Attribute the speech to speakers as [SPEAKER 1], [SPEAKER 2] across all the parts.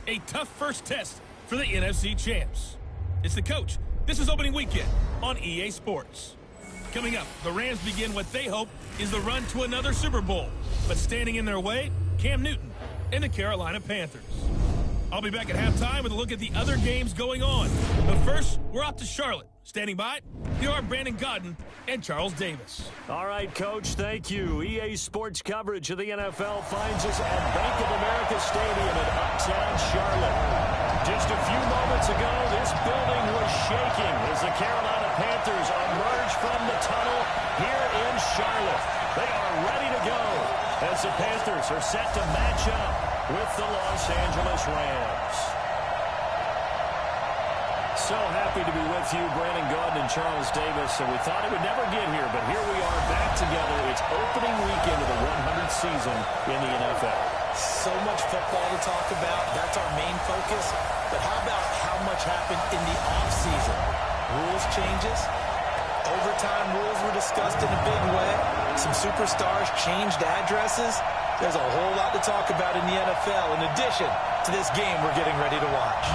[SPEAKER 1] A tough first test for the NFC champs. It's the coach. This is opening weekend on EA Sports. Coming up, the Rams begin what they hope is the run to another Super Bowl. But standing in their way, Cam Newton and the Carolina Panthers. I'll be back at halftime with a look at the other games going on. But first, we're off to Charlotte. Standing by, here are Brandon Godden and Charles Davis.
[SPEAKER 2] All right, Coach, thank you. EA Sports coverage of the NFL finds us at Bank of America Stadium in uptown Charlotte. Just a few moments ago, this building was shaking as the Carolina Panthers emerged from the tunnel here in Charlotte. They are ready to go as the Panthers are set to match up with the Los Angeles Rams. So happy to be with you, Brandon Godden and Charles Davis. And we thought it would never get here, but here we are back together. It's opening weekend of the 100th season in the NFL.
[SPEAKER 3] So much football to talk about. That's our main focus. But how about how much happened in the offseason? Rules changes. Overtime rules were discussed in a big way. Some superstars changed addresses. There's a whole lot to talk about in the NFL in addition to this game we're getting ready to watch.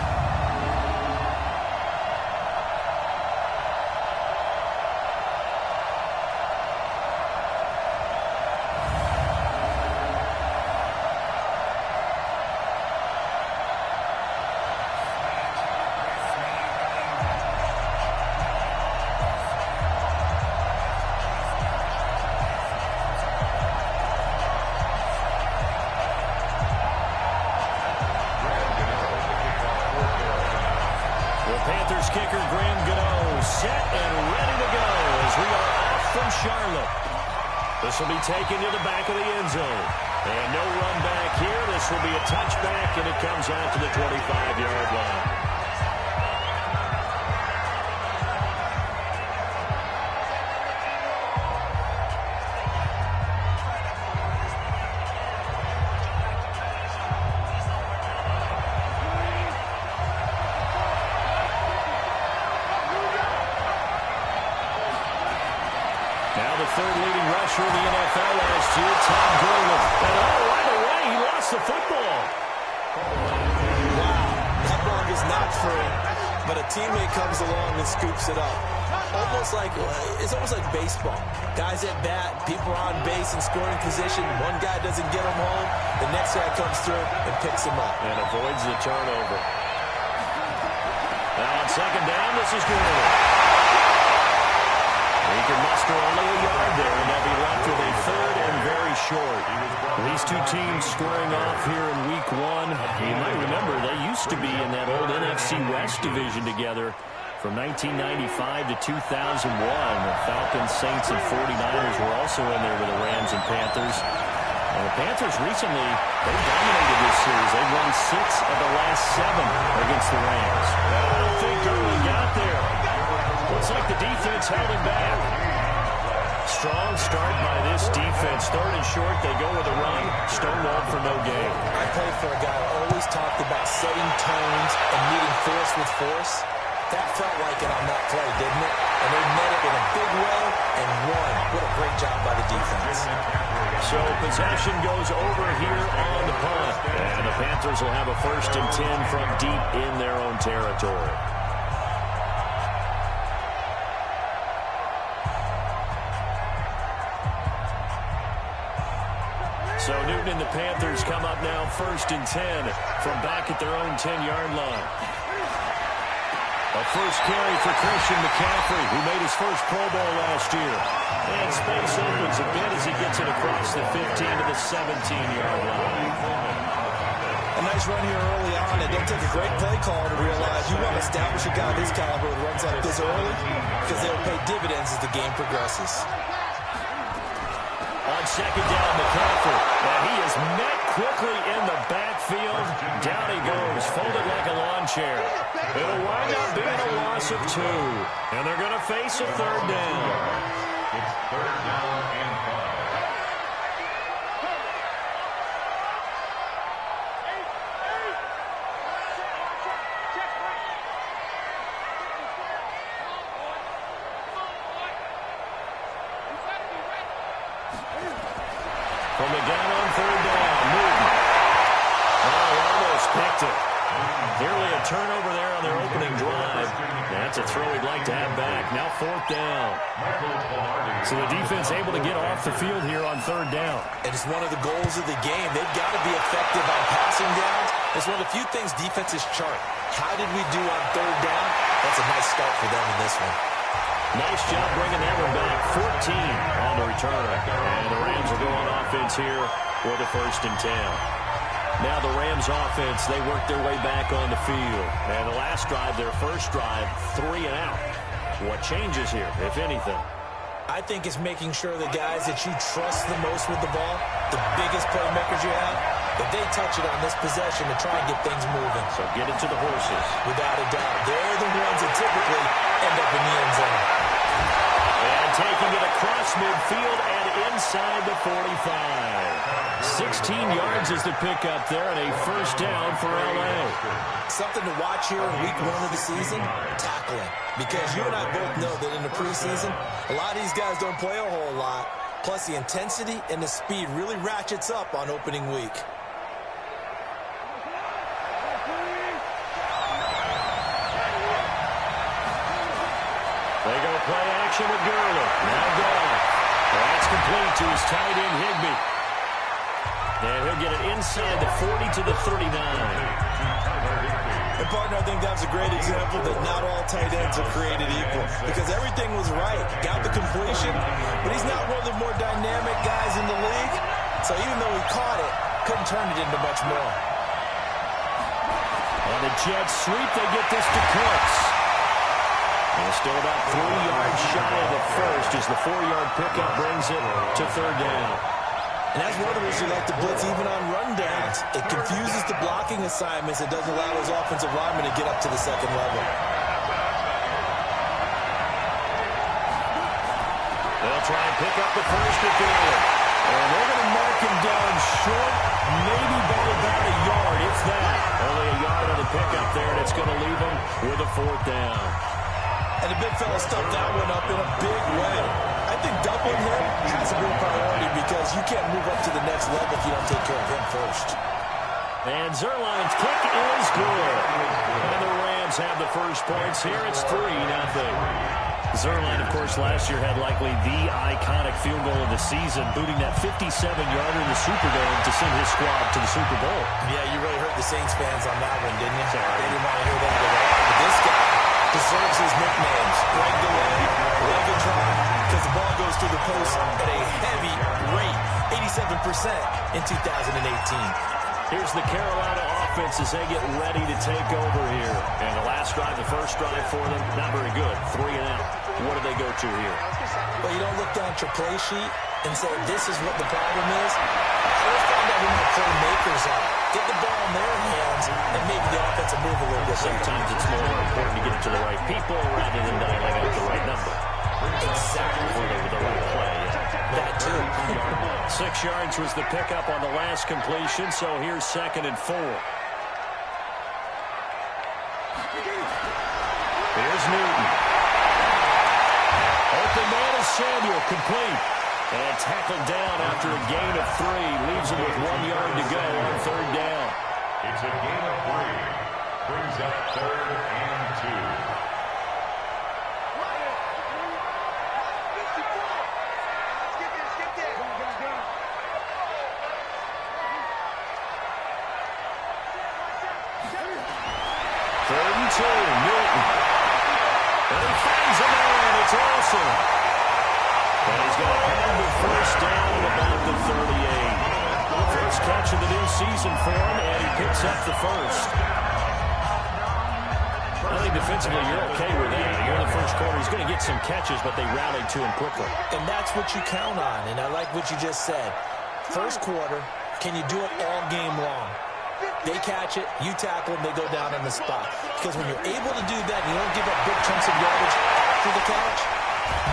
[SPEAKER 2] This will be taken to the back of the end zone. And no run back here. This will be a touchback, and it comes out to the 25-yard line. Third leading rusher in the NFL last year, Tom Gurley. And right away, he lost the football.
[SPEAKER 3] Wow, that ball is not free, but a teammate comes along and scoops it up. It's almost like baseball. Guys at bat, people are on base in scoring position. One guy doesn't get him home. The next guy comes through and picks him up.
[SPEAKER 2] And avoids the turnover. Now on second down, this is Gurley. He can muster only a yard there, and they'll be left with a third and very short. These two teams squaring off here in Week 1. You might remember they used to be in that old NFC West division together from 1995 to 2001. The Falcons, Saints, and 49ers were also in there with the Rams and Panthers. And the Panthers recently, they dominated this series. They've won 6 of the last 7 against the Rams. I don't think Gurley got there. Looks like the defense held him back. Strong start by this defense. Third and short, they go with a run. Stonewalled for no gain.
[SPEAKER 3] I played for a guy who always talked about setting tones and meeting force with force. That felt like it on that play, didn't it? And they met it in a big way and won. What a great job by the defense.
[SPEAKER 2] So possession goes over here on the punt. And the Panthers will have a 1st and 10 from deep in their own territory. So Newton and the Panthers come up now 1st and 10 from back at their own 10-yard line. A first carry for Christian McCaffrey, who made his first Pro Bowl last year. And space opens a bit as he gets it across the 15 to the 17-yard line.
[SPEAKER 3] A nice run here early on. It don't take a great play call to realize you want to establish a guy this caliber with runs like this early because they'll pay dividends as the game progresses.
[SPEAKER 2] On second down, McCaffrey. And he is met quickly in the backfield. Down he goes, folded like a lawn chair. It'll wind up being a loss of 2. And they're going to face a third down.
[SPEAKER 4] It's third down and 5.
[SPEAKER 2] From again on third down, Newton. Oh, almost picked it. Nearly a turnover there on their opening drive. That's a throw he'd like to have back. Now 4th down. So the defense able to get off the field here on 3rd down.
[SPEAKER 3] And it's one of the goals of the game. They've got to be effective on passing downs. It's one of the few things defenses chart. How did we do on 3rd down? That's a nice start for them in this one.
[SPEAKER 2] Nice job bringing that one back. 14 on the return. And the Rams will go on offense here for the 1st and 10. Now the Rams offense, they work their way back on the field. And the last drive, their first drive, 3 and out. What changes here, if anything?
[SPEAKER 3] I think it's making sure the guys that you trust the most with the ball, the biggest playmakers you have, that they touch it on this possession to try and get things moving.
[SPEAKER 2] So get it to the horses.
[SPEAKER 3] Without a doubt. They're the ones that typically end up in the end zone.
[SPEAKER 2] And taking it across midfield and inside the 45. 16 yards is the pickup there, and a 1st down for L.A.
[SPEAKER 3] Something to watch here in week 1 of the season, tackling. Because you and I both know that in the preseason, a lot of these guys don't play a whole lot. Plus, the intensity and the speed really ratchets up on opening week.
[SPEAKER 2] They go play action with Gurley. Now Goff. That's complete to his tight end, Higbee. And he'll get it inside the 40 to the 39.
[SPEAKER 3] And, partner, I think that's a great example that not all tight ends are created equal. Because everything was right. Got the completion, but he's not one of the more dynamic guys in the league. So even though he caught it, couldn't turn it into much more.
[SPEAKER 2] And the Jets sweep, they get this to Cooks. And still about 3 yards shy of the first as the 4-yard pickup brings it to 3rd down.
[SPEAKER 3] And that's one of the reasons you like to blitz even on rundowns. It confuses the blocking assignments. It doesn't allow those offensive linemen to get up to the 2nd level.
[SPEAKER 2] They'll try and pick up the first with Gurley. And they're going to mark him down short, maybe by about a yard, if that. Only a yard on the pickup there, and it's going to leave him with a 4th down.
[SPEAKER 3] And the big fella stuffed that one up in a big way. I think doubling him has a real priority because you can't move up to the next level if you don't take care of him first.
[SPEAKER 2] And Zerline's kick is good. And the Rams have the first points here. It's 3-0. Zerline, of course, last year had likely the iconic field goal of the season, booting that 57-yarder in the Superdome to send his squad to the Super Bowl.
[SPEAKER 3] Yeah, you really hurt the Saints fans on that one, didn't you? Sorry. They didn't want to hear that at all. But this guy deserves his nicknames. Greg DeLay, Legatron, because the ball goes through the post at a heavy rate, 87% in 2018.
[SPEAKER 2] Here's the Carolina offense as they get ready to take over here. And the last drive, the first drive for them, not very good. 3 and out. What do they go to here?
[SPEAKER 3] Well, you don't look down at your play sheet and say, this is what the problem is. Let's find out who my playmakers are. Get the ball in their hands, and maybe the offense will move a little bit.
[SPEAKER 2] Sometimes it's more important to get it to the right people rather than dialing out the right number.
[SPEAKER 3] Exactly.
[SPEAKER 2] For the right play.
[SPEAKER 3] That too.
[SPEAKER 2] 6 yards was the pickup on the last completion, so here's 2nd and 4. Here's Newton. Open man is Samuel, complete. And tackled down after a gain of 3. Leaves him with 1 yard to go on 3rd down.
[SPEAKER 4] It's a gain of 3. Brings up 3rd and 2.
[SPEAKER 2] Newton. And he finds a man. It's awesome. And he's going to have the first down at about the 38. First catch of the new season for him, and he picks up the first. I think defensively you're okay with that. You're in the first quarter. He's going to get some catches, but they rallied to him quickly.
[SPEAKER 3] And that's what you count on, and I like what you just said. First quarter, can you do it all game long? They catch it, you tackle them, they go down on the spot. Because when you're able to do that, you don't give up big chunks of yardage after the catch,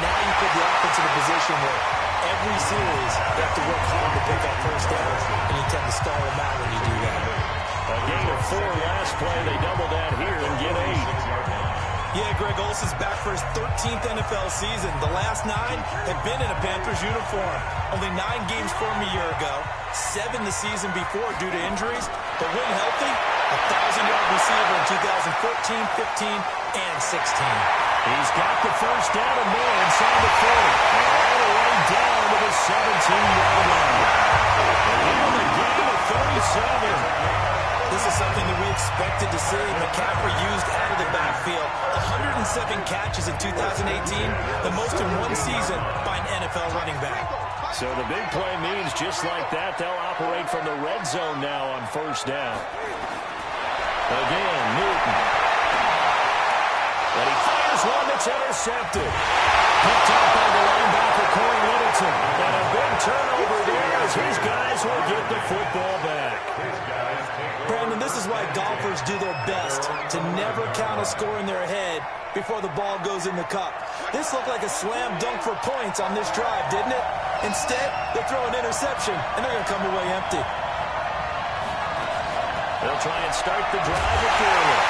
[SPEAKER 3] now you put the offense in a position where every series you have to work hard to pick up first downs, and you tend to stall them out when you do that.
[SPEAKER 2] A gain of 4 last play. They double that here and get 8.
[SPEAKER 3] Yeah, Greg Olsen's back for his 13th NFL season. The last 9 have been in a Panthers uniform. Only 9 games for him a year ago, 7 the season before due to injuries. But when healthy, 1,000-yard receiver in 2014, 15, and 16.
[SPEAKER 2] He's got the first down and more inside the 40. All the way down to the 17-yard line. And the gain of 37.
[SPEAKER 3] This is something that we expected to see. McCaffrey used out of the backfield. 107 catches in 2018, the most in one season by an NFL running back.
[SPEAKER 2] So the big play means just like that, they'll operate from the red zone now on first down. Again, Newton. And he fires one that's intercepted. Picked up by the linebacker, Corey Littleton. And a big turnover there as his guys will get the football back.
[SPEAKER 3] Brandon, this is why golfers do their best to never count a score in their head before the ball goes in the cup. This looked like a slam dunk for points on this drive, didn't it? Instead, they throw an interception, and they're going to come away empty.
[SPEAKER 2] They'll try and start the drive with Gurley.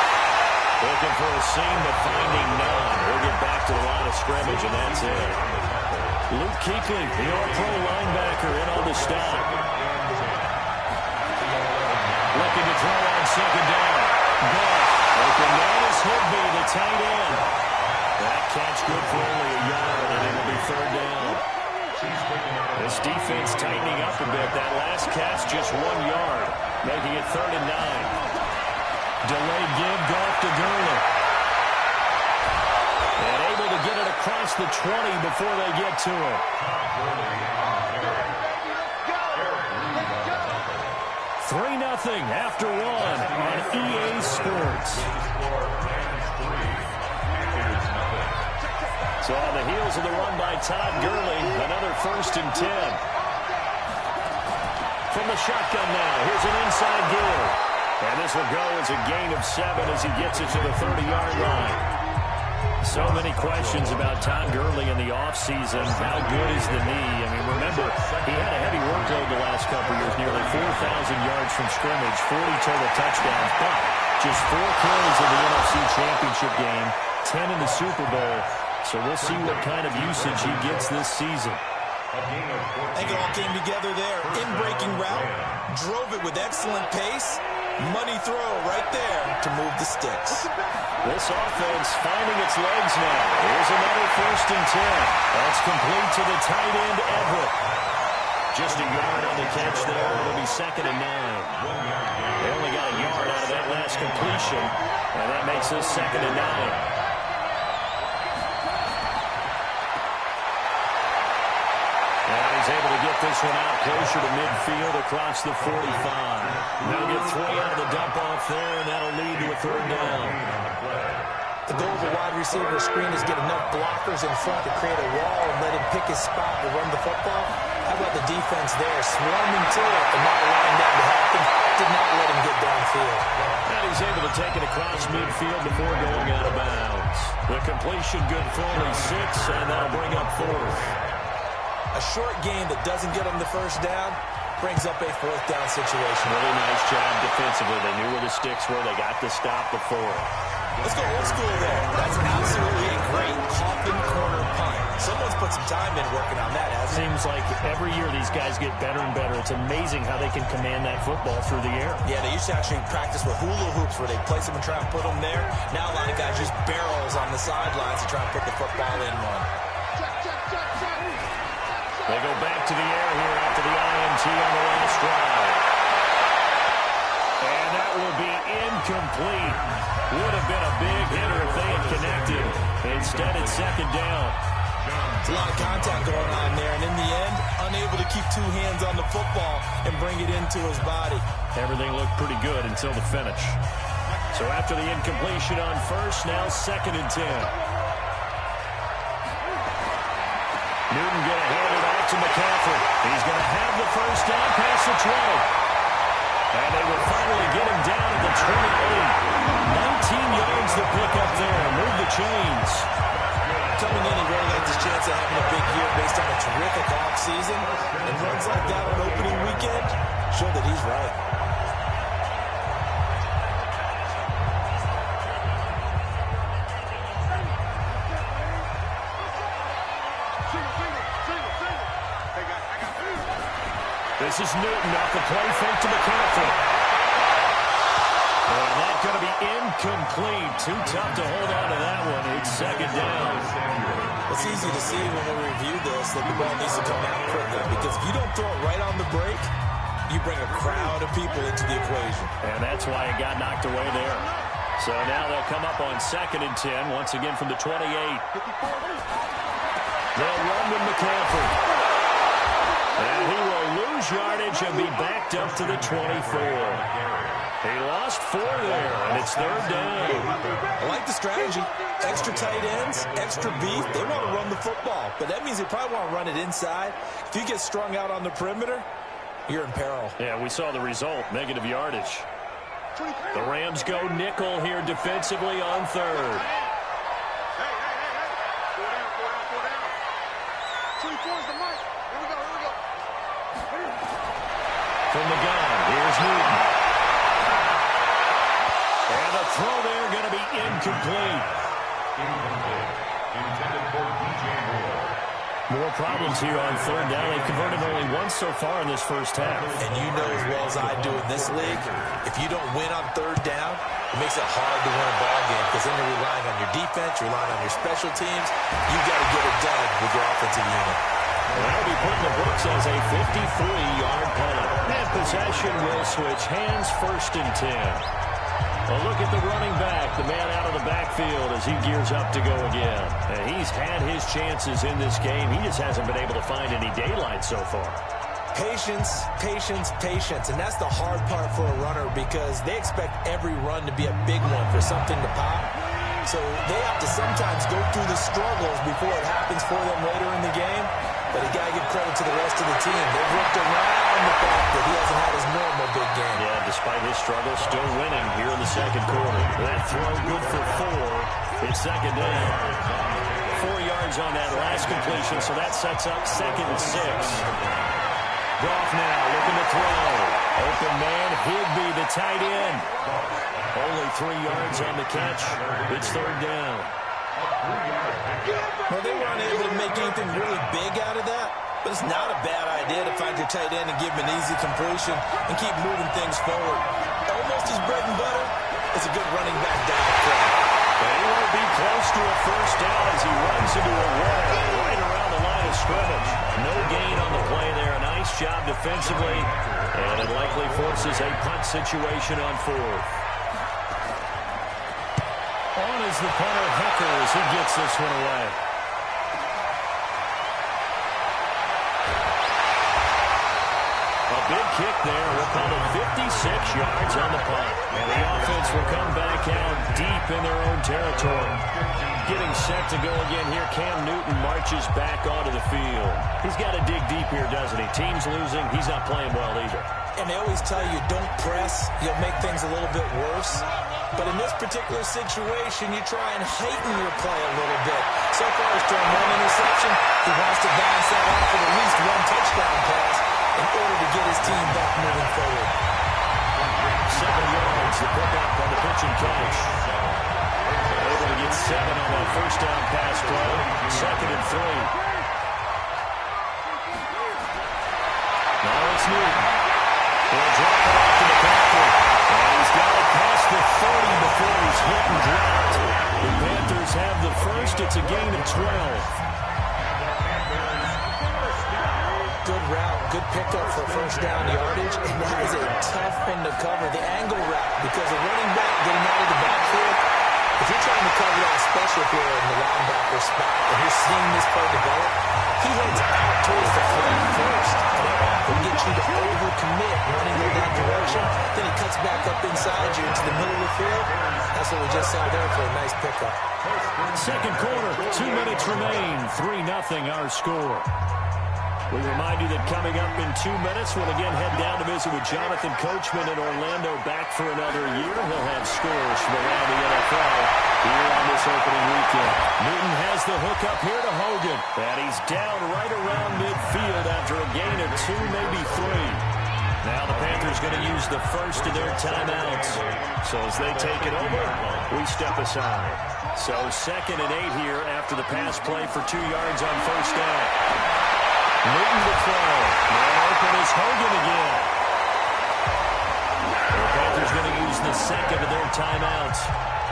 [SPEAKER 2] Looking for a seam, but finding none. He'll get back to the line of scrimmage, and that's it. Luke Kuechly, the All-Pro linebacker, in on the stop. Looking to throw on second down. Goff, open down is Higby, the tight end. That catch good for only a yard, and it will be third down. This defense tightening up a bit. That last catch just 1 yard, making it 3rd and 9. Delayed give, Goff to Gurley. And able to get it across the 20 before they get to it. 3-0 after 1 on EA Sports. So on the heels of the run by Todd Gurley, another 1st and 10. From the shotgun now, here's an inside give. And this will go as a gain of 7 as he gets it to the 30-yard line. So many questions about Todd Gurley in the offseason. How good is the knee? I mean, remember, he had a heavy workload the last couple years, nearly 4,000 yards from scrimmage, 40 total touchdowns, but just 4 carries in the NFC Championship game, 10 in the Super Bowl. So we'll see what kind of usage he gets this season.
[SPEAKER 3] I think it all came together there. In-breaking route, drove it with excellent pace. Money throw right there to move the sticks.
[SPEAKER 2] This offense finding its legs now. Here's another 1st and 10. That's complete to the tight end, Everett. Just a yard on the catch there. It'll be 2nd and 9. They only got a yard out of that last completion, and that makes this 2nd and 9. Able to get this one out closer to midfield across the 45. They'll get 3 out of the dump-off there, and that'll lead to a 3rd down.
[SPEAKER 3] The goal of a wide receiver screen is get enough blockers in front to create a wall and let him pick his spot to run the football. How about the defense there, swarming to it and not allowing that to happen, did not let him get downfield.
[SPEAKER 2] And he's able to take it across midfield before going out of bounds. The completion good for only 6, and that'll bring up 4th.
[SPEAKER 3] A short game that doesn't get them the first down brings up a 4th down situation.
[SPEAKER 2] Really nice job defensively. They knew where the sticks were. They got the stop before.
[SPEAKER 3] Let's go old school there. That's absolutely a great coffin corner punt. Someone's put some time in working on that, hasn't it?
[SPEAKER 5] Seems like every year these guys get better and better. It's amazing how they can command that football through the air.
[SPEAKER 3] Yeah, they used to actually practice with hula hoops where they place them and try and put them there. Now a lot of guys use barrels on the sidelines to try and put the football in one.
[SPEAKER 2] They go back to the air here after the INT on the last drive. And that will be incomplete. Would have been a big hitter if they had connected. Instead, it's 2nd down.
[SPEAKER 3] There's a lot of contact going on there, and in the end, unable to keep 2 hands on the football and bring it into his body.
[SPEAKER 2] Everything looked pretty good until the finish. So after the incompletion on 1st, now 2nd and 10. Newton going to hand it off to McCaffrey. He's going to have the first down past the 20. And they will finally get him down at the 28. 19 yards to pick up there. Move the chains.
[SPEAKER 3] Coming in, he really liked his chance of having a big year based on a terrific offseason. And runs like that on opening weekend show that he's right.
[SPEAKER 2] This is Newton off the play fake to McCaffrey. going to be incomplete. Too tough to hold on to that one. It's second down.
[SPEAKER 3] It's easy to see when we review this that the ball needs to come out quicker, because if you don't throw it right on the break, you bring a crowd of people into the equation.
[SPEAKER 2] And that's why it got knocked away there. So now they'll come up on 2nd and 10, once again from the 28. They'll run with McCaffrey. And he will lose yardage and be backed up to the 24. He lost 4 there, and it's 3rd down.
[SPEAKER 3] I like the strategy. Extra tight ends, extra beef. They want to run the football, but that means they probably want to run it inside. If you get strung out on the perimeter, you're in peril.
[SPEAKER 2] Yeah, we saw the result, negative yardage. The Rams go nickel here defensively on 3rd. From the gun, here's Newton. And the throw there going to be incomplete.
[SPEAKER 4] Intended for DJ Moore.
[SPEAKER 2] More problems here on 3rd down. They've converted only once so far in this first half.
[SPEAKER 3] And you know as well as I do in this league, if you don't win on 3rd down, it makes it hard to win a ball game, because then you're relying on your defense, you're relying on your special teams. You've got to get it done with your offensive unit.
[SPEAKER 2] And that'll be put in the books as a 53-yard punt. And possession will switch hands, 1st and 10. A look at the running back, the man out of the backfield as he gears up to go again. And he's had his chances in this game. He just hasn't been able to find any daylight so far.
[SPEAKER 3] Patience, patience, patience. And that's the hard part for a runner, because they expect every run to be a big one for something to pop. So they have to sometimes go through the struggles before it happens for them later in the game. But you got to give credit to the rest of the team. They've worked around the fact that he hasn't had his normal big game.
[SPEAKER 2] Yeah, despite his struggle, still winning here in the 2nd quarter. That throw good for 4. It's 2nd down. 4 yards on that last completion, so that sets up 2nd and 6. Goff now looking to throw. Open man, Higbee, the tight end. Only 3 yards on the catch. It's 3rd down.
[SPEAKER 3] Well, they weren't able to make anything really big out of that, but it's not a bad idea to find your tight end and give him an easy completion and keep moving things forward. Almost his bread and butter is a good running back dive play.
[SPEAKER 2] But he won't be close to a 1st down as he runs into a wall right around the line of scrimmage. No gain on the play there. A nice job defensively, and it likely forces a punt situation on 4th. On is the punter, Hecker, as he gets this one away. A big kick there. We'll call it 56 yards on the punt. And the offense will come back out deep in their own territory. Getting set to go again here. Cam Newton marches back onto the field. He's got to dig deep here, doesn't he? Team's losing. He's not playing well either.
[SPEAKER 3] And they always tell you, don't press. You'll make things a little bit worse. But in this particular situation, you try and heighten your play a little bit. So far, he's thrown 1 interception. He wants to balance that off with at least 1 touchdown pass in order to get his team back moving forward.
[SPEAKER 2] 7 yards, the pickup on the pitch and catch. Able to get 7 on that 1st down pass play. 2nd and 3. Now it's Newton. He'll drop it off to the Panthers. And he's got it past the 30 before he's hit and dropped. The Panthers have the first. It's a gain of 12.
[SPEAKER 3] Good route, good pickup for 1st down yardage, and that is a tough one to cover. The angle route, because the running back getting out of the backfield, if you're trying to cover that, especially if you're in the linebacker spot, and you're seeing this play develop, he heads out towards the flat first. That will get you to overcommit running in that direction. Then he cuts back up inside you into the middle of the field. That's what we just saw there for a nice pickup.
[SPEAKER 2] 2nd quarter, 2 minutes remain. 3-0 our score. We remind you that coming up in 2 minutes, we'll again head down to visit with Jonathan Coachman in Orlando, back for another year. He'll have scores from around the NFL here on this opening weekend. Newton has the hook up here to Hogan, and he's down right around midfield after a gain of 2, maybe 3. Now the Panthers going to use the first of their timeouts. So as they take it over, we step aside. So 2nd and 8 here after the pass play for 2 yards on 1st down. Newton to throw. Man open is Hogan again. The Panthers going to use use the second of their timeouts,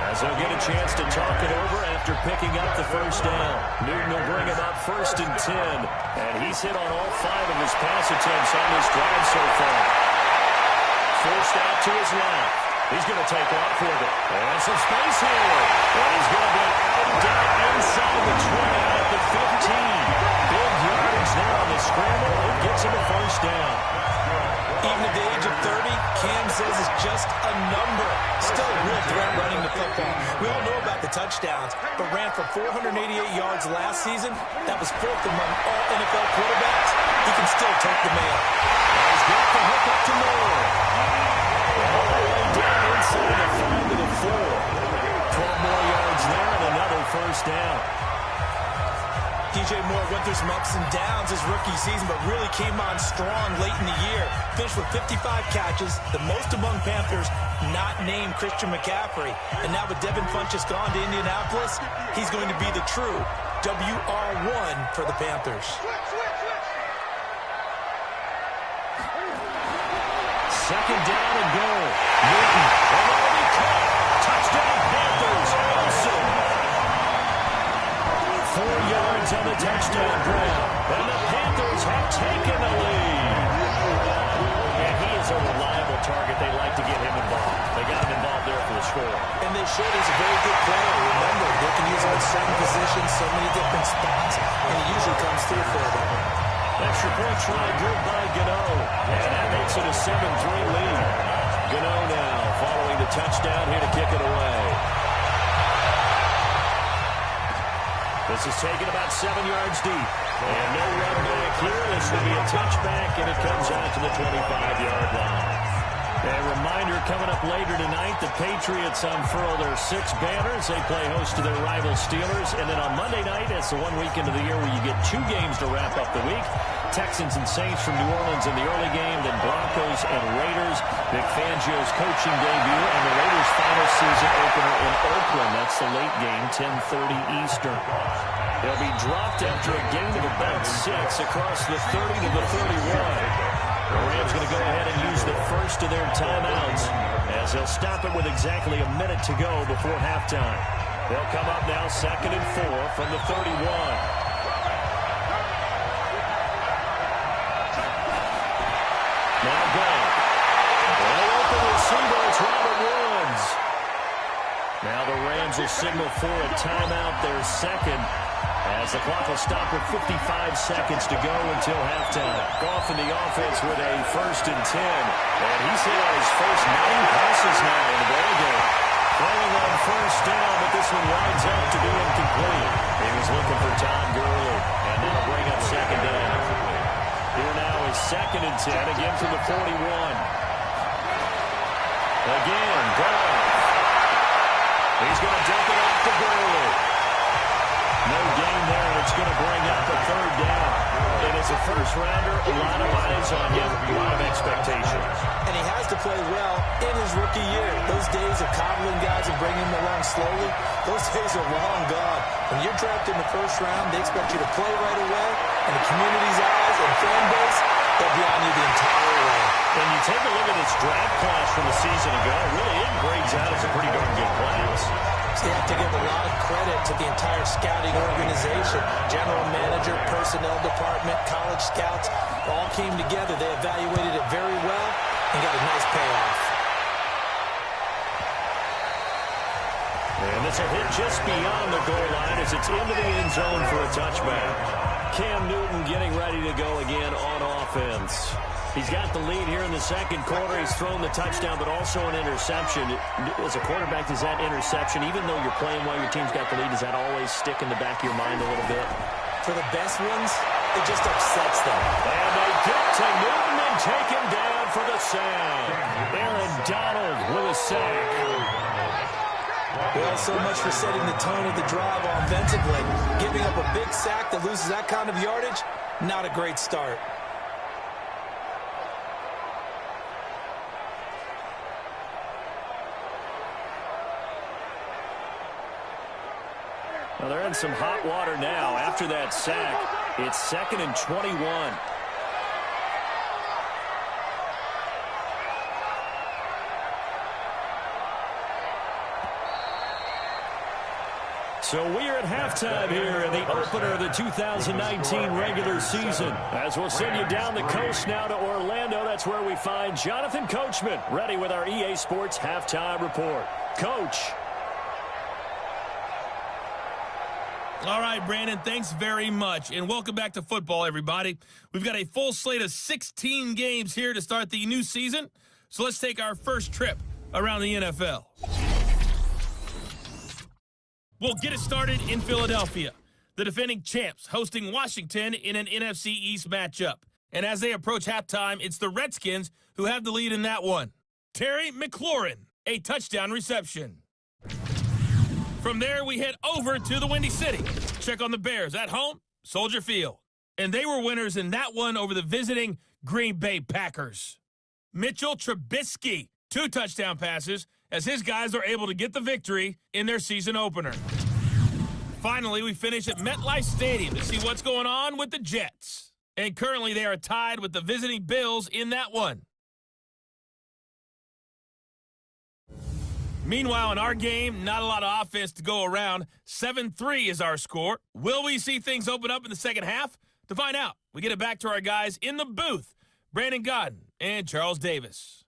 [SPEAKER 2] as they'll get a chance to talk it over after picking up the first down. Newton will bring him up 1st and 10, and he's hit on all 5 of his pass attempts on this drive so far. Forced out to his left. He's going to take off with it. And some space here. And he's going to be out down inside the 20 at the 15. Big yardage there on the scramble. It gets him a first down.
[SPEAKER 3] Even at the age of 30, Cam says it's just a number. Still a real threat running the football. We all know about the touchdowns, but ran for 488 yards last season. That was 4th among all NFL quarterbacks. He can still take the mail.
[SPEAKER 2] He's got the hook up to Moore. All the way down inside the 5 to the 4. 12 more yards there and another first down.
[SPEAKER 3] DJ Moore went through some ups and downs his rookie season, but really came on strong late in the year. Finished with 55 catches, the most among Panthers not named Christian McCaffrey. And now with Devin Funchess gone to Indianapolis, he's going to be the true WR1 for the Panthers.
[SPEAKER 2] Second down and goal. Newton, and that'll be caught. Touchdown Panthers. Awesome. 4 yards on the touchdown grab. And the Panthers have taken the lead. And he is a reliable target. They like to get him involved. They got him involved there for the score.
[SPEAKER 3] And they showed he's a very good player. Remember, they can use him in certain positions, so many different spots, and he usually comes through for them.
[SPEAKER 2] Extra point try good by Gano. And that makes it a 7-3 lead. Gano now following the touchdown here to kick it away. This is taken about 7 yards deep. And no run back here. This will be a touchback, and it comes out to the 25-yard line. A reminder coming up later tonight, the Patriots unfurl their 6 banners. They play host to their rival Steelers. And then on Monday night, it's the 1 weekend of the year where you get 2 games to wrap up the week. Texans and Saints from New Orleans in the early game, then Broncos and Raiders. Vic Fangio's coaching debut and the Raiders' final season opener in Oakland. That's the late game, 10:30 Eastern. They'll be dropped after a gain of about 6 across the 30 to the 31. The Rams going to go ahead and use the first of their timeouts as they'll stop it with exactly a minute to go before halftime. They'll come up now 2nd and 4 from the 31. Now Gronk. Well open receiver, it's Robert Woods. Now the Rams will signal for a timeout, their second, as the clock will stop with 55 seconds to go until halftime. Goff in the offense with a 1st and 10. And he's hit on his first 9 passes now in the ball game. Throwing on first down, but this one winds up to be incomplete. He was looking for Todd Gurley, and that'll bring up 2nd down. Here now is 2nd and 10, again from the 41. Again, Goff. He's going to dump it off to Gurley. No gain there, and it's going to bring up a 3rd down. And as a first-rounder, a lot of eyes on him, a lot of expectations.
[SPEAKER 3] And he has to play well in his rookie year. Those days of coddling guys and bringing them along slowly, those days are long gone. When you're drafted in the 1st round, they expect you to play right away, and the community's eyes and fan base, they'll be on you the entire way.
[SPEAKER 2] And you take a look at this draft class from a season ago, really it grades out as a pretty darn good class.
[SPEAKER 3] So you have to give a lot of credit to the entire scouting organization. General manager, personnel department, college scouts, all came together. They evaluated it very well and got a nice payoff.
[SPEAKER 2] And it's a hit just beyond the goal line as it's into the end zone for a touchback. Cam Newton getting ready to go again on offense. He's got the lead here in the 2nd quarter. He's thrown the touchdown, but also an interception. As a quarterback, does that interception, even though you're playing while your team's got the lead, does that always stick in the back of your mind a little bit?
[SPEAKER 3] For the best ones, it just upsets them.
[SPEAKER 2] And they get to Newton and take him down for the sack. Aaron Donald with a sack.
[SPEAKER 3] Well, so much for setting the tone of the drive offensively. Giving up a big sack that loses that kind of yardage, not a great start.
[SPEAKER 2] Well, they're in some hot water now after that sack. It's 2nd and 21. So we are at halftime here in the opener of the 2019 regular season. As we'll send you down the coast now to Orlando, that's where we find Jonathan Coachman, ready with our EA Sports halftime report. Coach.
[SPEAKER 1] All right, Brandon, thanks very much. And welcome back to football, everybody. We've got a full slate of 16 games here to start the new season. So let's take our first trip around the NFL. We'll get it started in Philadelphia. The defending champs hosting Washington in an NFC East matchup. And as they approach halftime, it's the Redskins who have the lead in that one. Terry McLaurin, a touchdown reception. From there, we head over to the Windy City. Check on the Bears at home, Soldier Field. And they were winners in that one over the visiting Green Bay Packers. Mitchell Trubisky, 2 touchdown passes, as his guys are able to get the victory in their season opener. Finally, we finish at MetLife Stadium to see what's going on with the Jets. And currently, they are tied with the visiting Bills in that one. Meanwhile, in our game, not a lot of offense to go around. 7-3 is our score. Will we see things open up in the second half? To find out, we get it back to our guys in the booth, Brandon Godden and Charles Davis.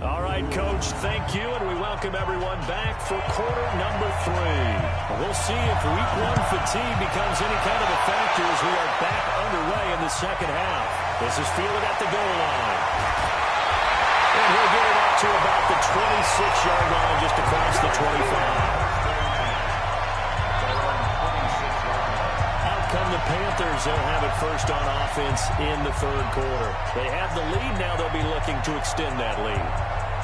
[SPEAKER 2] All right, Coach, thank you, and we welcome everyone back for quarter number 3. We'll see if week 1 fatigue becomes any kind of a factor as we are back underway in the second half. This is fielded at the goal line. And he'll get it up to about the 26-yard line, just across the 25. Out come the Panthers. They'll have it first on offense in the third quarter. They have the lead now. They'll be looking to extend that lead.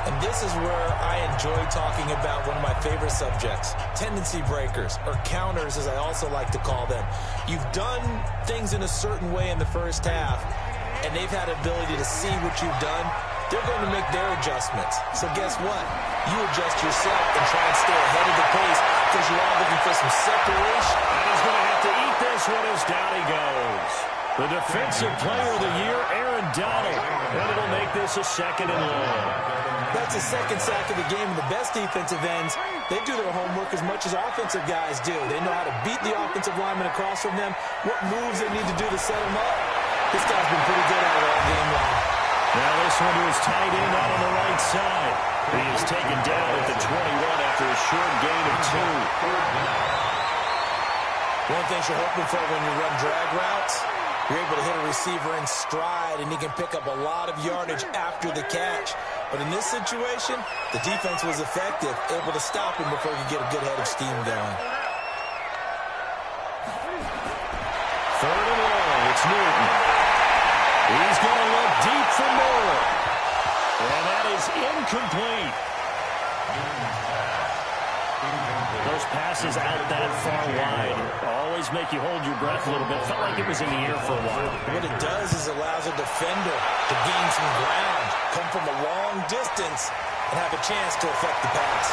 [SPEAKER 3] And this is where I enjoy talking about one of my favorite subjects, tendency breakers, or counters as I also like to call them. You've done things in a certain way in the first half, and they've had ability to see what you've done. They're going to make their adjustments. So guess what? You adjust yourself and try and stay ahead of the pace because you are looking for some separation.
[SPEAKER 2] And he's going to have to eat this one as down he goes. The defensive player of the year, Aaron Donald. And it'll make this a second and long.
[SPEAKER 3] That's a second sack of the game, and the best defensive ends, they do their homework as much as offensive guys do. They know how to beat the offensive lineman across from them, what moves they need to do to set them up. This guy's been pretty good at it all game long.
[SPEAKER 2] Now this one to his tight end out on the right side. He is taken down at the 21 after a short gain of 2.
[SPEAKER 3] One thing you're hoping for when you run drag routes, you're able to hit a receiver in stride, and he can pick up a lot of yardage after the catch. But in this situation, the defense was effective, able to stop him before he could get a good head of steam going.
[SPEAKER 2] Third and long, it's Newton. He's going to look deep for more. And that is incomplete. Those passes out that far wide always make you hold your breath a little bit. Felt like it was in the air for a while.
[SPEAKER 3] What it does is allows a defender to gain some ground, come from a long distance, and have a chance to affect the pass.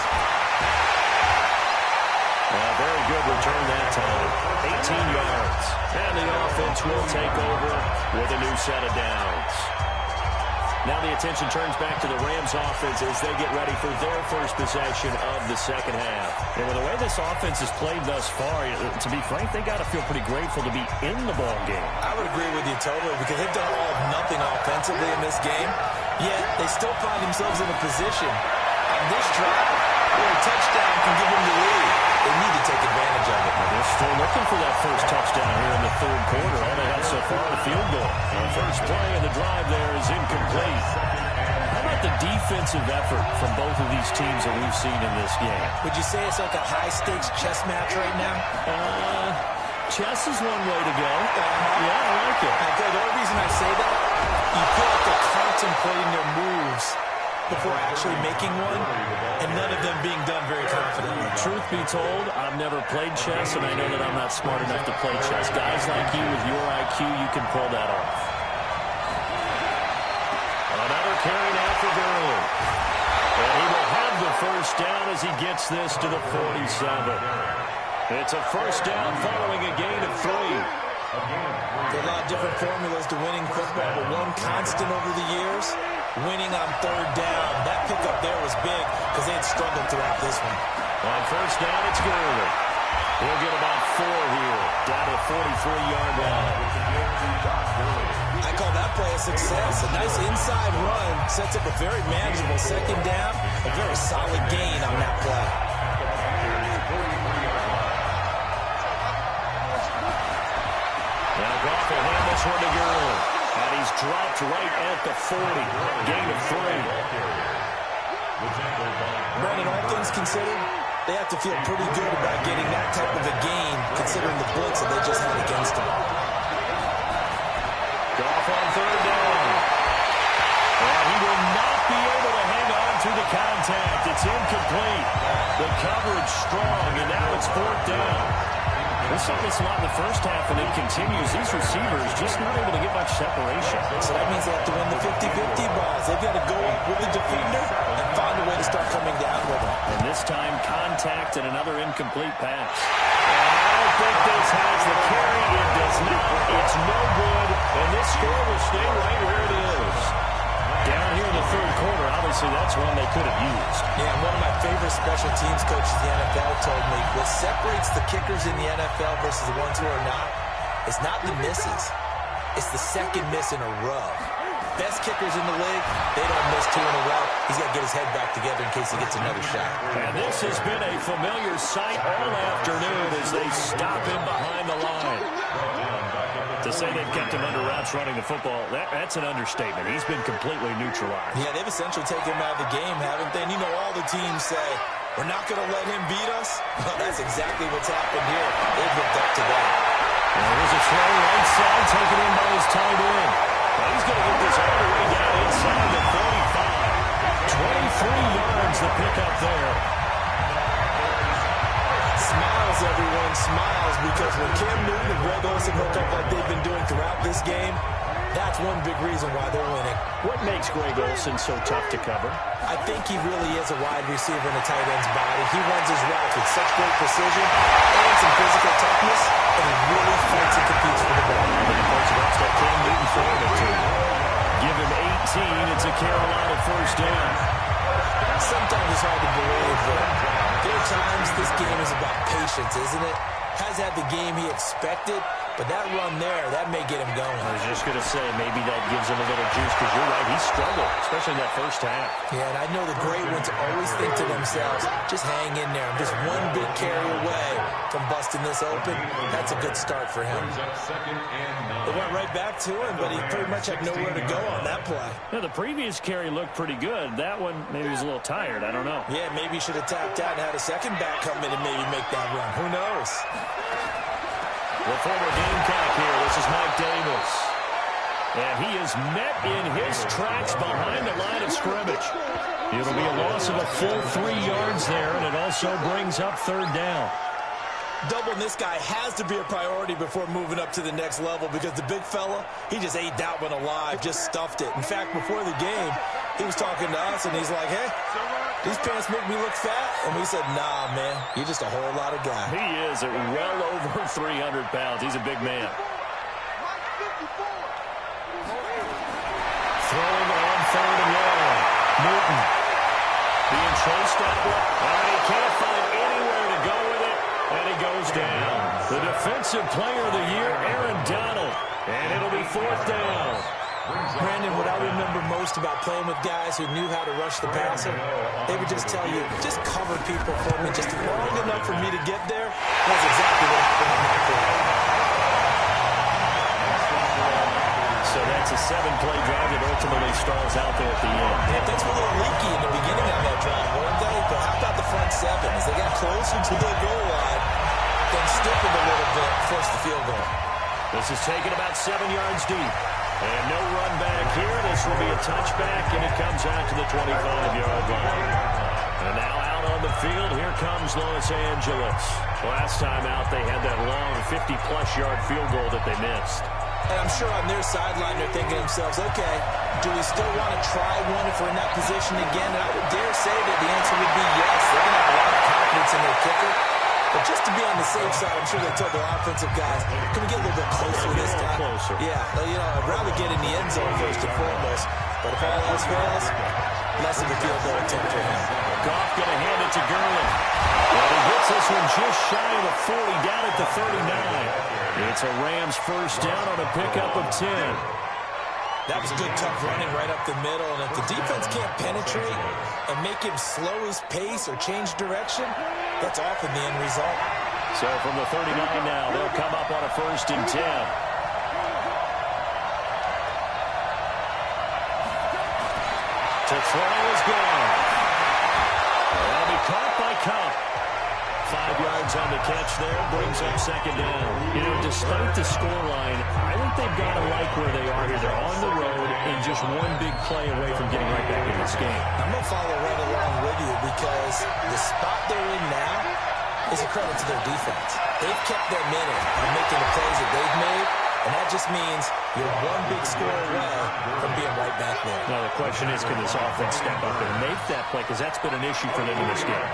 [SPEAKER 2] Very good return that time. 18 yards. And the offense will take over with a new set of downs. Now the attention turns back to the Rams offense as they get ready for their first possession of the second half. And with the way this offense has played thus far, to be frank, they got to feel pretty grateful to be in the ball game.
[SPEAKER 3] I would agree with you totally because they've done all of nothing offensively in this game, yet they still find themselves in a position on this drive where a touchdown can give them the lead. They need to take advantage of it.
[SPEAKER 2] They're still looking for that first touchdown here in the third quarter. All they have so far, the field goal. The first play of the drive there is incomplete. How about the defensive effort from both of these teams that we've seen in this game?
[SPEAKER 3] Would you say it's like a high-stakes chess match right now?
[SPEAKER 2] Chess is one way to go. Yeah, I like it.
[SPEAKER 3] Okay, the only reason I say that, you feel like they're contemplating their moves before actually making one, and none of them being done very confidently.
[SPEAKER 2] Truth be told, I've never played chess, and I know that I'm not smart enough to play chess. Guys like you with your IQ, you can pull that off. Another carry now for Gurley. And he will have the first down as he gets this to the 47. It's a first down following a gain of 3.
[SPEAKER 3] There are a lot of different formulas to winning football, but one constant over the years, winning on third down. That pickup there was big because they had struggled throughout this one.
[SPEAKER 2] On first down, it's Gurley. He'll get about 4 here, down to 43-yard line.
[SPEAKER 3] I call that play a success. A nice inside run sets up a very manageable second down. A very solid gain on that play.
[SPEAKER 2] Now Goff will hand this one to Gurley. And he's dropped right at the 40. Gain of 3.
[SPEAKER 3] Brandon, all things considered, they have to feel pretty good about getting that type of a gain, considering the blitz that they just had against them.
[SPEAKER 2] Goff on third down. And he will not be able to hang on to the contact. It's incomplete. The coverage strong, and now it's fourth down. We saw this a lot in the first half, and it continues. These receivers just not able to get much separation.
[SPEAKER 3] So that means they have to win the 50-50 balls. They've got to go up with the defender and find a way to start coming down with them.
[SPEAKER 2] And this time, contact and another incomplete pass. And I don't think this has the carry. It does not. It's no good. And this score will stay right where it is. Down here in the third quarter, obviously that's one they could have used.
[SPEAKER 3] Yeah, and one of my favorite special teams coaches in the NFL told me what separates the kickers in the NFL versus the ones who are not is not the misses. It's the second miss in a row. Best kickers in the league, they don't miss 2 in a row. He's got to get his head back together in case he gets another shot.
[SPEAKER 2] And this has been a familiar sight all afternoon as they stop him behind the line. To say they've kept him under wraps running the football, that's an understatement. He's been completely neutralized.
[SPEAKER 3] Yeah, they've essentially taken him out of the game, haven't they? And you know all the teams say, we're not going to let him beat us. Well, that's exactly what's happened here. They've looked up to that.
[SPEAKER 2] And there's a throw right side taken in by his tight end. Well, he's going to get this all the way down inside the 45. 23 yards the pickup there.
[SPEAKER 3] Smiles, everyone, smiles, because when Cam Newton and Greg Olsen hook up like they've been doing throughout this game, that's one big reason why they're winning.
[SPEAKER 2] What makes Greg Olsen so tough to cover?
[SPEAKER 3] I think he really is a wide receiver in a tight end's body. He runs his routes with such great precision and some physical toughness, and he really fights and competes for the ball.
[SPEAKER 2] And of course, that's that Cam Newton throwing it to him. Give him 18. It's a Carolina first down.
[SPEAKER 3] Sometimes it's hard to believe, but there are times this game is about patience, isn't it? Has had the game he expected, but that run there, that may get him going.
[SPEAKER 2] I was just going to say, maybe that gives him a little juice, because you're right, he struggled, especially in that first half.
[SPEAKER 3] Yeah, and I know the great ones always think to themselves, just hang in there. I'm just one big carry away from busting this open. That's a good start for him. They went right back to him, but he pretty much had nowhere to go on that play.
[SPEAKER 2] Yeah, the previous carry looked pretty good. That one, maybe he was a little tired. I don't know.
[SPEAKER 3] Yeah, maybe he should have tapped out and had a second back come in and maybe make that run. Who knows?
[SPEAKER 2] The former Gamecock here. This is Mike Davis. And he is met in his tracks behind the line of scrimmage. It'll be a loss of a full 3 yards there, and it also brings up third down.
[SPEAKER 3] Doubling this guy has to be a priority before moving up to the next level, because the big fella, he just ate that one alive, just stuffed it. In fact, before the game, he was talking to us, and he's like, hey, these pants make me look fat. And we said, nah, man, you're just a whole lot of guy.
[SPEAKER 2] He is at well over 300 pounds. He's a big man. Throwing on third and long. Newton being chased that way, and he can't find anywhere to go with it, and he goes down. The defensive player of the year, Aaron Donald, and it'll be fourth down.
[SPEAKER 3] Brandon, what I remember most about playing with guys who knew how to rush the passer, they would just tell you, just cover people for me just long enough for me to get there. That's exactly what happened on that play.
[SPEAKER 2] So that's a 7-play drive that ultimately stalls out there at the end.
[SPEAKER 3] Yeah, things were a little leaky in the beginning of that drive, weren't they? But how about the front seven? As they got closer to the goal line, then stiffened a little bit, forced the field goal.
[SPEAKER 2] This is taken about 7 yards deep. And no run back here. This will be a touchback, and it comes out to the 25-yard line. And now out on the field, here comes Los Angeles. Last time out, they had that long 50-plus yard field goal that they missed.
[SPEAKER 3] And I'm sure on their sideline, they're thinking to themselves, okay, do we still want to try one if we're in that position again? And I would dare say that the answer would be yes. They're going to have a lot of confidence in their kicker. But just to be on the safe side, I'm sure they told their offensive guys, can we get a little bit closer this time?
[SPEAKER 5] Closer.
[SPEAKER 3] Yeah, I'd rather get in the end zone first and foremost. But if all else fails, less of a field goal attempt for him.
[SPEAKER 2] Goff going to hand it to Gurley. And he gets this one just shy of the 40, down at the 39. It's a Rams first down on a pickup of 10.
[SPEAKER 3] That was good, tough running right up the middle. And if the defense can't penetrate and make him slow his pace or change direction, that's often the end result.
[SPEAKER 2] So from the 39 now, they'll come up on a first and 10. To throw is gone. That'll be caught by Cup. 5 yards on the catch there, brings up second down. Despite the scoreline, I think they've got to like where they are here. They're on the road and just one big play away from getting right back in this game.
[SPEAKER 3] I'm going to follow right along with you because the spot they're in now is a credit to their defense. They've kept them in it on making the plays that they've made, and that just means you're one big score away from being right back there.
[SPEAKER 2] Now the question is, can this offense step up and make that play? Because that's been an issue for them in this game.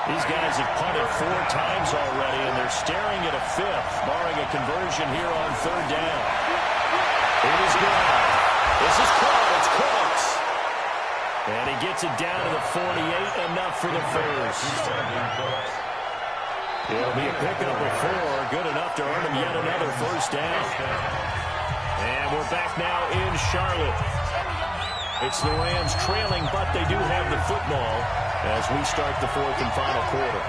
[SPEAKER 2] These guys have punted 4 times already, and they're staring at a 5th, barring a conversion here on third down. It is gone. This is caught. It's Cooks. And he gets it down to the 48, enough for the first. It'll be a pickup of 4, good enough to earn him yet another first down. And we're back now in Charlotte. It's the Rams trailing, but they do have the football as we start the 4th and final quarter.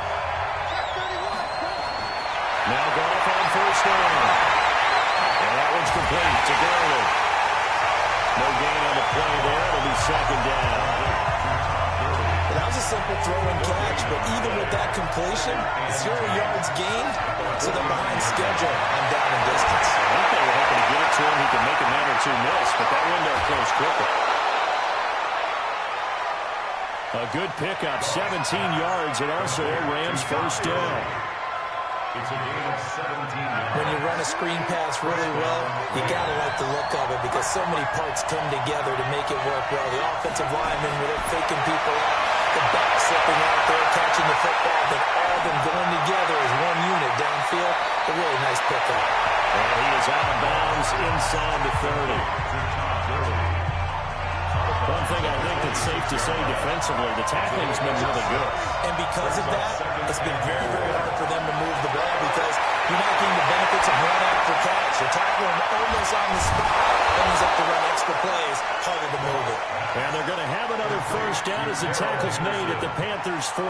[SPEAKER 2] Now Goff on first down. And that one's complete to Gurley. No gain on the play there. It'll be second down.
[SPEAKER 3] Well, that was a simple throw and catch, but even with that completion, 0 yards gained, so they're behind schedule on down and distance.
[SPEAKER 2] I think they were hoping to get it to him. He can make a man or two miss, but that window closed quicker. A good pickup, 17 yards, and also a Rams first down.
[SPEAKER 4] It's a gain of 17 yards.
[SPEAKER 3] When you run a screen pass really well, you got to like the look of it because so many parts come together to make it work well. The offensive linemen, where they're faking people out, the back slipping out there, catching the football, then all of them going together as one unit downfield. A really nice pickup.
[SPEAKER 2] And he is out of bounds inside the 30. One thing I think that's safe to say defensively, the tackling's been really good.
[SPEAKER 3] And because of that, it's been very, very hard for them to move the ball because you're not getting the benefits of run after catch. You're tackling almost on the spot, and he's up to run extra plays, harder to move it.
[SPEAKER 2] And they're going to have another first down as the tackle's made at the Panthers' 14.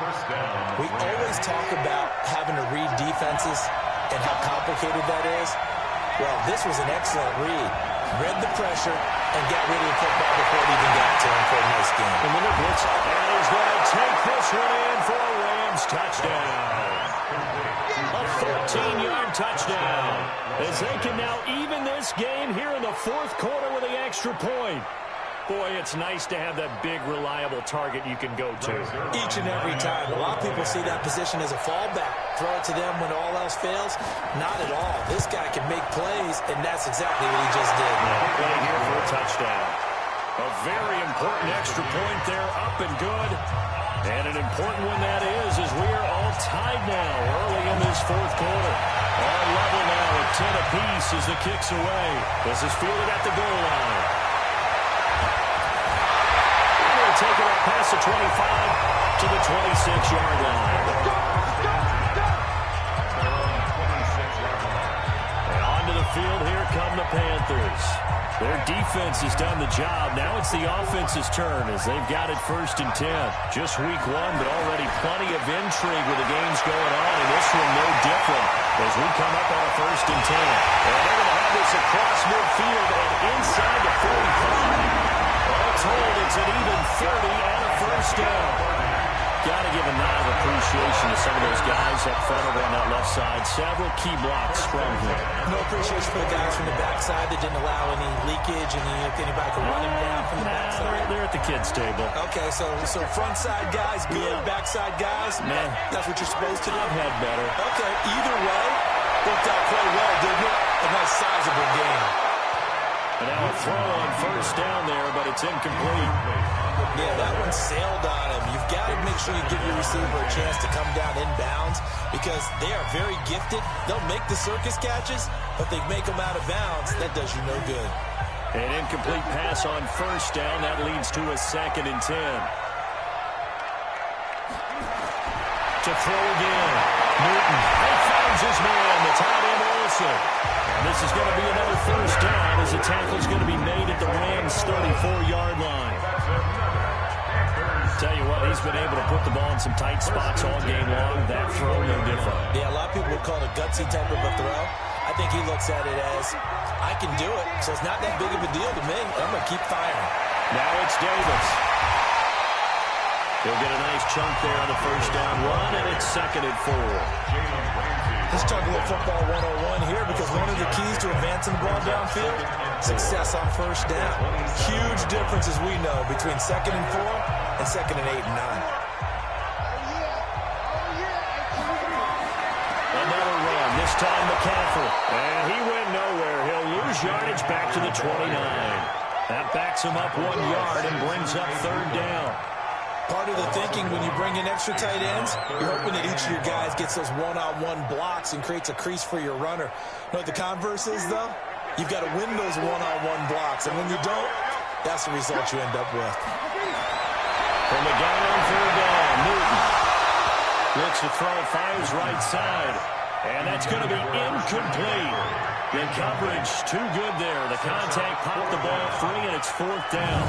[SPEAKER 4] First down.
[SPEAKER 3] We always talk about having to read defenses and how complicated that is. Well, this was an excellent read. Read the pressure and got rid of the football before it even got to him for a nice game.
[SPEAKER 2] And then the blitz, and he's going to take this one in for a Rams touchdown. A 13-yard touchdown. As they can now even this game here in the 4th quarter with the extra point. Boy, it's nice to have that big, reliable target you can go to.
[SPEAKER 3] Each and every time. A lot of people see that position as a fallback. Throw it to them when all else fails. Not at all. This guy can make plays, and that's exactly what he just did.
[SPEAKER 2] Play here for a touchdown. A very important extra point there, up and good. And an important one that is, as we are all tied now early in this 4th quarter. All level now at 10 apiece as the kick's away. This is fielded at the goal line. Take it up past the 25 to the 26-yard line. And onto the field, here come the Panthers. Their defense has done the job. Now it's the offense's turn as they've got it 1st and 10. Just week 1, but already plenty of intrigue with the games going on, and this one no different as we come up on a 1st and 10. And they're going to have this across midfield and inside the 45. All told, it's an even 30 and a first down. Got to give a nod of appreciation to some of those guys up front over on that left side. Several key blocks from him.
[SPEAKER 3] No appreciation for the guys from the backside that didn't allow any leakage and anybody could run him down from the backside.
[SPEAKER 2] They're at the kids' table.
[SPEAKER 3] Okay, so front side guys good, backside guys,
[SPEAKER 2] man,
[SPEAKER 3] that's what you're supposed to do.
[SPEAKER 2] I've had better.
[SPEAKER 3] Okay, either way, worked out quite well, didn't it? A nice sizable game.
[SPEAKER 2] And now a throw on first down there, but it's incomplete.
[SPEAKER 3] Yeah, that one sailed on him. You've got to make sure you give your receiver a chance to come down inbounds because they are very gifted. They'll make the circus catches, but they make them out of bounds. That does you no good.
[SPEAKER 2] An incomplete pass on first down. That leads to a 2nd and 10. To throw again. Newton. He finds his man, the tight end Olsen. And this is going to be another first down as the tackle is going to be made at the Rams' 34-yard line. Tell you what, he's been able to put the ball in some tight spots all game long. That throw, no different.
[SPEAKER 3] Yeah, a lot of people would call it a gutsy type of a throw. I think he looks at it as, I can do it, so it's not that big of a deal to me. I'm going to keep firing.
[SPEAKER 2] Now it's Davis. He'll get a nice chunk there on the first down run, and it's 2nd and 4.
[SPEAKER 3] Let's talk a little football 101 here because one of the keys to advancing the ball downfield, success on first down. Huge difference, as we know, between 2nd and 4 and 2nd and 8 and 9.
[SPEAKER 2] Another run, this time McCaffrey. And he went nowhere. He'll lose yardage back to the 29. That backs him up 1 yard and brings up 3rd down.
[SPEAKER 3] Part of the thinking when you bring in extra tight ends, you're hoping that each of your guys gets those one-on-one blocks and creates a crease for your runner. You know what the converse is, though? You've got to win those one-on-one blocks, and when you don't, that's the result you end up with.
[SPEAKER 2] From the gun on 3rd down, Newton looks to throw, fires right side, and that's going to be incomplete. The coverage too good there. The contact popped the ball free, and it's 4th down.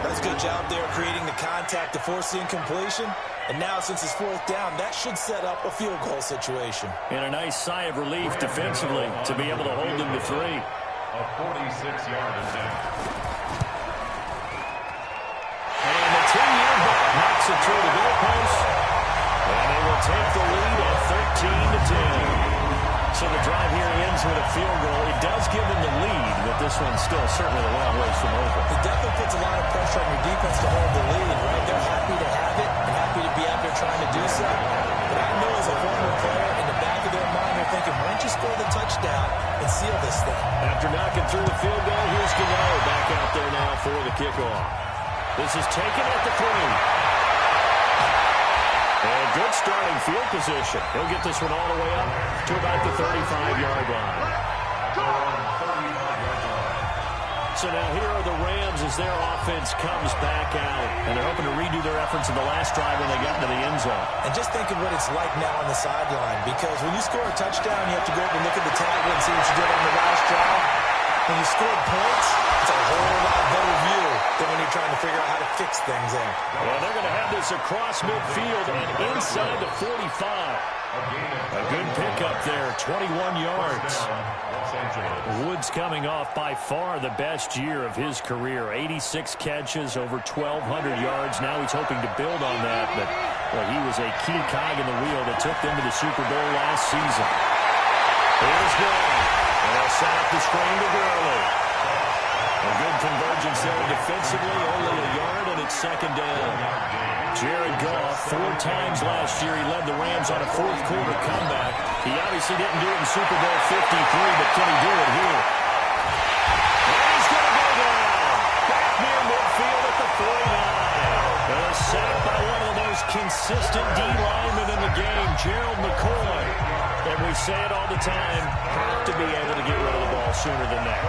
[SPEAKER 3] That's a good job there creating the contact to force the incompletion. And now, since it's 4th down, that should set up a field goal situation.
[SPEAKER 2] And a nice sigh of relief defensively to be able to hold them to 3.
[SPEAKER 4] A 46-yard attempt.
[SPEAKER 2] And the 10-year back knocks it through the goalpost. And they will take the lead at 13-10. So the drive here ends with a field goal. It does give them the lead, but this one's still certainly a long ways from over.
[SPEAKER 3] It definitely puts a lot of pressure on your defense to hold the lead, right? They're happy to have it and happy to be out there trying to do so. But I know as a former player, in the back of their mind, they're thinking, why don't you score the touchdown and seal this thing?
[SPEAKER 2] After knocking through the field goal, here's Gano back out there now for the kickoff. This is taken at the 3. And good starting field position. He'll get this one all the way up to about the 35-yard line. So now here are the Rams as their offense comes back out. And they're hoping to redo their efforts in the last drive when they got into the end zone.
[SPEAKER 3] And just think of what it's like now on the sideline. Because when you score a touchdown, you have to go up and look at the tablet and see what you did on the last drive. When you score points, it's a whole lot better view than when you're trying to figure out how to fix things there.
[SPEAKER 2] Well, they're going to have this across midfield and inside the 45. A good pickup there, 21 yards. Woods coming off by far the best year of his career. 86 catches, over 1,200 yards. Now he's hoping to build on that, but well, he was a key cog in the wheel that took them to the Super Bowl last season. Here's Brown. And they'll set up the screen to Gurley. A good convergence there defensively, only a yard, and it's 2nd down. Jared Goff, 4 times last year, he led the Rams on a 4th-quarter comeback. He obviously didn't do it in Super Bowl 53, but can he do it here? And he's going to go down. Back near midfield at the 49. And a sack by one of the most consistent D linemen in the game, Gerald McCoy. And we say it all the time, have to be able to get rid of the ball sooner than that.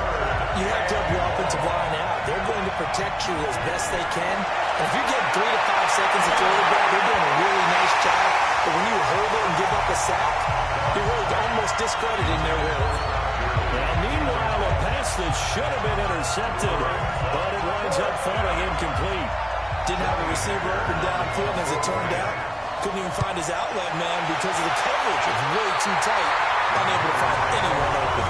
[SPEAKER 3] You have to help your offensive line out. They're going to protect you as best they can. And if you get 3 to 5 seconds to throw the ball, they're doing a really nice job. But when you hold it and give up a sack, you're really almost discrediting their work.
[SPEAKER 2] Now, meanwhile, a pass that should have been intercepted, but it winds up falling incomplete.
[SPEAKER 3] Didn't have a receiver open downfield, as it turned out. Couldn't even find his outlet man because of the coverage. It's really too tight. Unable to find anyone open.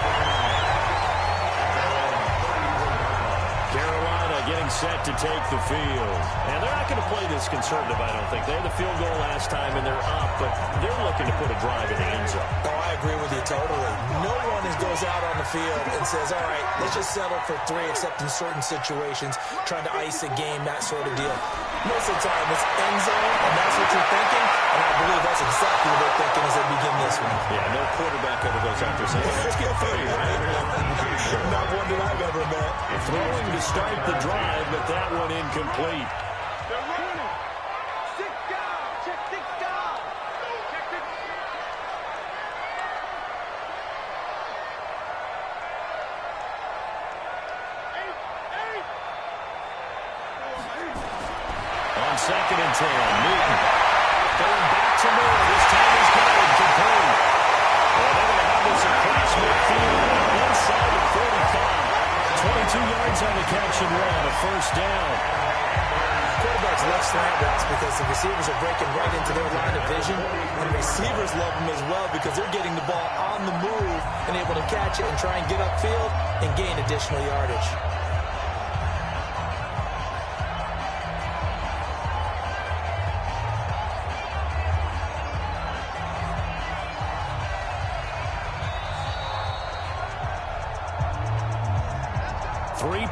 [SPEAKER 2] Carolina getting set to take the field. And they're not going to play this conservative, I don't think. They had the field goal last time, and they're up, but they're looking to put a drive in the end zone.
[SPEAKER 3] Oh, I agree with you totally. No one goes out on the field and says, all right, let's just settle for 3, except in certain situations, trying to ice a game, that sort of deal. Most of the time, it's end zone, and that's what you're thinking, and I believe that's exactly what they're thinking as they begin this one.
[SPEAKER 2] Yeah, no quarterback ever goes out there saying, let's get 3, right?
[SPEAKER 3] Not one that I've ever met.
[SPEAKER 2] Throwing to start the drive, but that one incomplete.
[SPEAKER 3] because the receivers are breaking right into their line of vision, and receivers love them as well because they're getting the ball on the move and able to catch it and try and get upfield and gain additional yardage.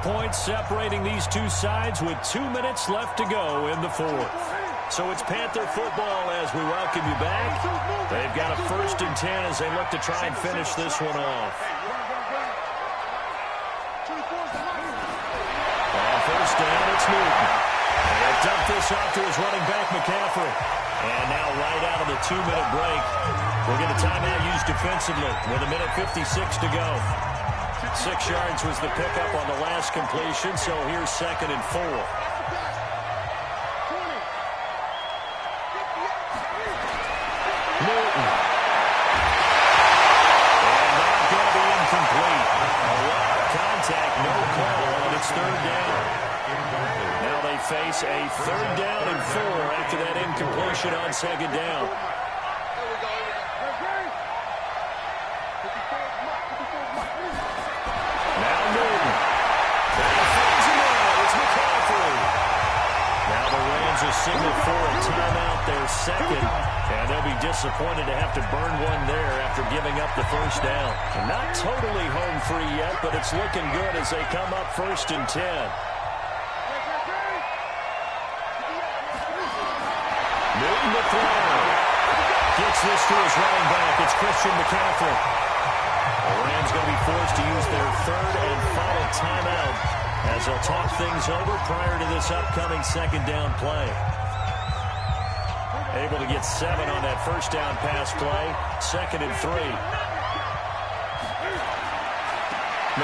[SPEAKER 2] Points separating these two sides with 2 minutes left to go in the fourth. So it's Panther football as we welcome you back. They've got a 1st and 10 as they look to try and finish this one off. On 1st down, it's Newton. They'll dump this off to his running back, McCaffrey. And now right out of the 2-minute break, we'll get a timeout used defensively with 1:56 to go. 6 yards was the pickup on the last completion, so here's 2nd and 4. Newton. And that's going to be incomplete. A lot of contact, no call, and it's 3rd down. Now they face a 3rd down and 4 after that incompletion on 2nd down. A signal for a timeout, their 2nd, and they'll be disappointed to have to burn one there after giving up the 1st down. And not totally home free yet, but it's looking good as they come up 1st and 10. Newton to throw. Gets this to his running back. It's Christian McCaffrey. The Rams going to be forced to use their 3rd and final timeout as they'll talk things over prior to this upcoming 2nd down play. Able to get 7 on that 1st down pass play. 2nd and 3.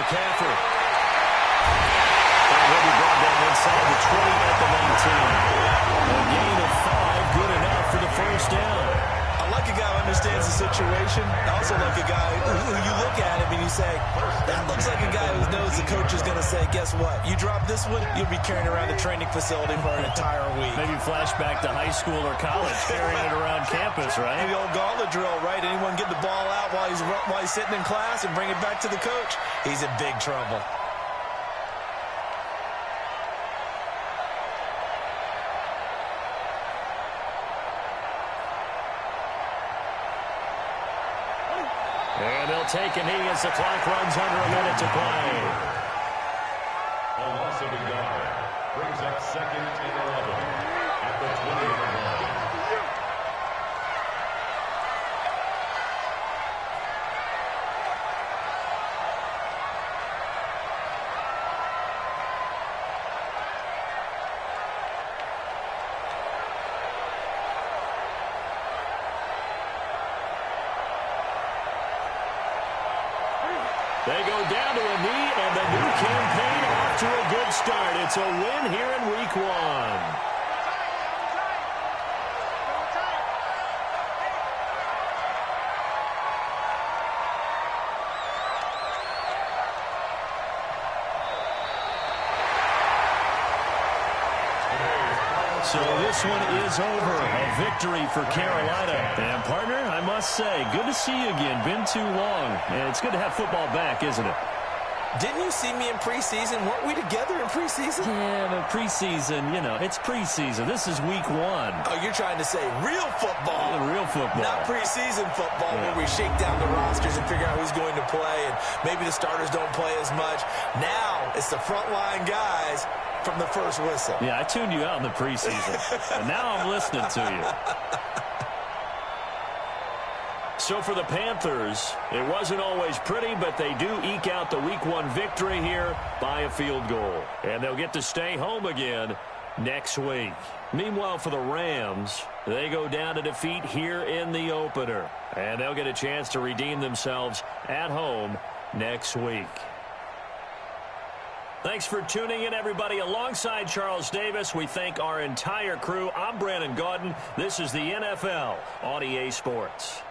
[SPEAKER 2] McCaffrey. And he'll be brought down inside the 20 at the 19. A gain of 5, good enough for the 1st down.
[SPEAKER 3] I like a guy who understands the situation. I also like a guy who you look at him and you say, that looks like a guy who knows the coach is going to say, guess what? You drop this one, you'll be carrying around the training facility for an entire week.
[SPEAKER 5] Maybe flashback to high school or college, carrying it around campus, right?
[SPEAKER 3] The old gauntlet drill, right? Anyone get the ball out while he's sitting in class and bring it back to the coach? He's in big trouble.
[SPEAKER 2] And they'll take a knee as the clock runs under a minute to play.
[SPEAKER 4] A loss of a yard brings up 2nd and 11 at the 20-yard line.
[SPEAKER 2] They go down to a knee, and the new campaign off to a good start. It's a win here in Week 1. So this one is over. A victory for Carolina. And, partner, I must say, good to see you again. Been too long. And it's good to have football back, isn't it?
[SPEAKER 3] Didn't you see me in preseason? Weren't we together in preseason?
[SPEAKER 5] Yeah, but preseason, you know, it's preseason. This is Week 1.
[SPEAKER 3] Oh, you're trying to say real football.
[SPEAKER 5] Yeah, real football.
[SPEAKER 3] Not preseason football where we shake down the rosters and figure out who's going to play, and maybe the starters don't play as much. Now it's the frontline guys from the first whistle.
[SPEAKER 5] Yeah, I tuned you out in the preseason, and now I'm listening to you.
[SPEAKER 2] So for the Panthers, it wasn't always pretty, but they do eke out the Week 1 victory here by a field goal. And they'll get to stay home again next week. Meanwhile, for the Rams, they go down to defeat here in the opener. And they'll get a chance to redeem themselves at home next week. Thanks for tuning in, everybody. Alongside Charles Davis, we thank our entire crew. I'm Brandon Gaudin. This is the NFL on EA Sports.